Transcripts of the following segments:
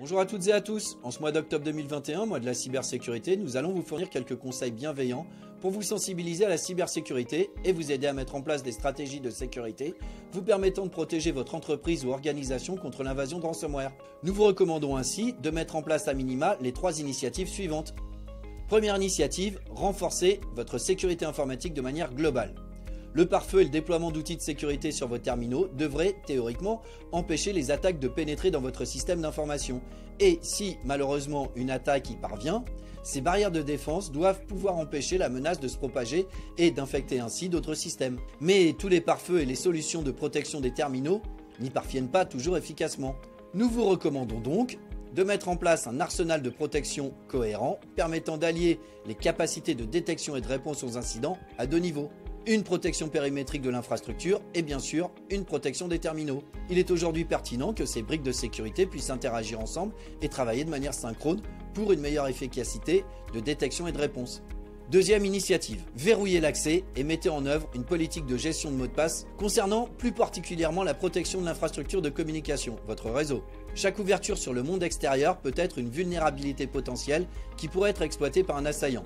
Bonjour à toutes et à tous, en ce mois d'octobre 2021, mois de la cybersécurité, nous allons vous fournir quelques conseils bienveillants pour vous sensibiliser à la cybersécurité et vous aider à mettre en place des stratégies de sécurité vous permettant de protéger votre entreprise ou organisation contre l'invasion de ransomware. Nous vous recommandons ainsi de mettre en place à minima les 3 initiatives suivantes. Première initiative, renforcer votre sécurité informatique de manière globale. Le pare-feu et le déploiement d'outils de sécurité sur vos terminaux devraient, théoriquement, empêcher les attaques de pénétrer dans votre système d'information. Et si, malheureusement, une attaque y parvient, ces barrières de défense doivent pouvoir empêcher la menace de se propager et d'infecter ainsi d'autres systèmes. Mais tous les pare-feux et les solutions de protection des terminaux n'y parviennent pas toujours efficacement. Nous vous recommandons donc de mettre en place un arsenal de protection cohérent permettant d'allier les capacités de détection et de réponse aux incidents à 2 niveaux. Une protection périmétrique de l'infrastructure et bien sûr une protection des terminaux. Il est aujourd'hui pertinent que ces briques de sécurité puissent interagir ensemble et travailler de manière synchrone pour une meilleure efficacité de détection et de réponse. Deuxième initiative, verrouillez l'accès et mettez en œuvre une politique de gestion de mots de passe concernant plus particulièrement la protection de l'infrastructure de communication, votre réseau. Chaque ouverture sur le monde extérieur peut être une vulnérabilité potentielle qui pourrait être exploitée par un assaillant.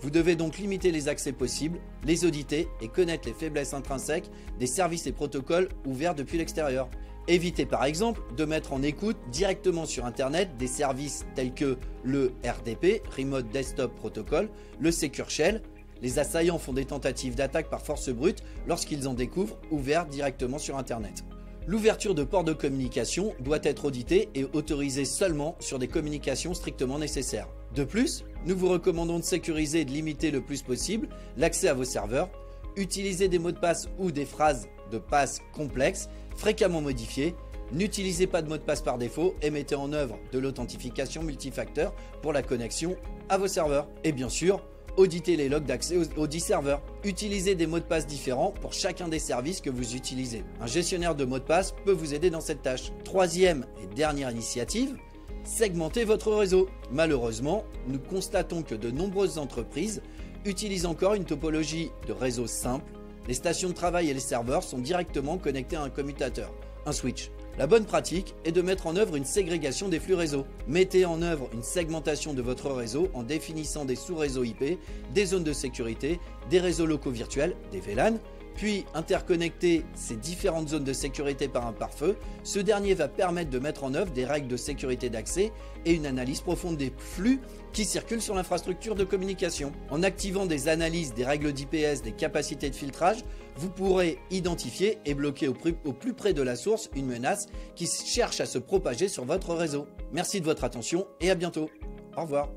Vous devez donc limiter les accès possibles, les auditer et connaître les faiblesses intrinsèques des services et protocoles ouverts depuis l'extérieur. Évitez par exemple de mettre en écoute directement sur Internet des services tels que le RDP, Remote Desktop Protocol, le Secure Shell. Les assaillants font des tentatives d'attaque par force brute lorsqu'ils en découvrent ouverts directement sur Internet. L'ouverture de ports de communication doit être auditée et autorisée seulement sur des communications strictement nécessaires. De plus, nous vous recommandons de sécuriser et de limiter le plus possible l'accès à vos serveurs. Utilisez des mots de passe ou des phrases de passe complexes, fréquemment modifiées. N'utilisez pas de mot de passe par défaut et mettez en œuvre de l'authentification multifacteur pour la connexion à vos serveurs. Et bien sûr, auditez les logs d'accès aux 10 serveurs. Utilisez des mots de passe différents pour chacun des services que vous utilisez. Un gestionnaire de mots de passe peut vous aider dans cette tâche. Troisième et dernière initiative, segmentez votre réseau. Malheureusement, nous constatons que de nombreuses entreprises utilisent encore une topologie de réseau simple. Les stations de travail et les serveurs sont directement connectés à un commutateur, un switch. La bonne pratique est de mettre en œuvre une ségrégation des flux réseau. Mettez en œuvre une segmentation de votre réseau en définissant des sous-réseaux IP, des zones de sécurité, des réseaux locaux virtuels, des VLAN, puis interconnecter ces différentes zones de sécurité par un pare-feu. Ce dernier va permettre de mettre en œuvre des règles de sécurité d'accès et une analyse profonde des flux qui circulent sur l'infrastructure de communication. En activant des analyses des règles d'IPS, des capacités de filtrage, vous pourrez identifier et bloquer au plus près de la source une menace qui cherche à se propager sur votre réseau. Merci de votre attention et à bientôt. Au revoir.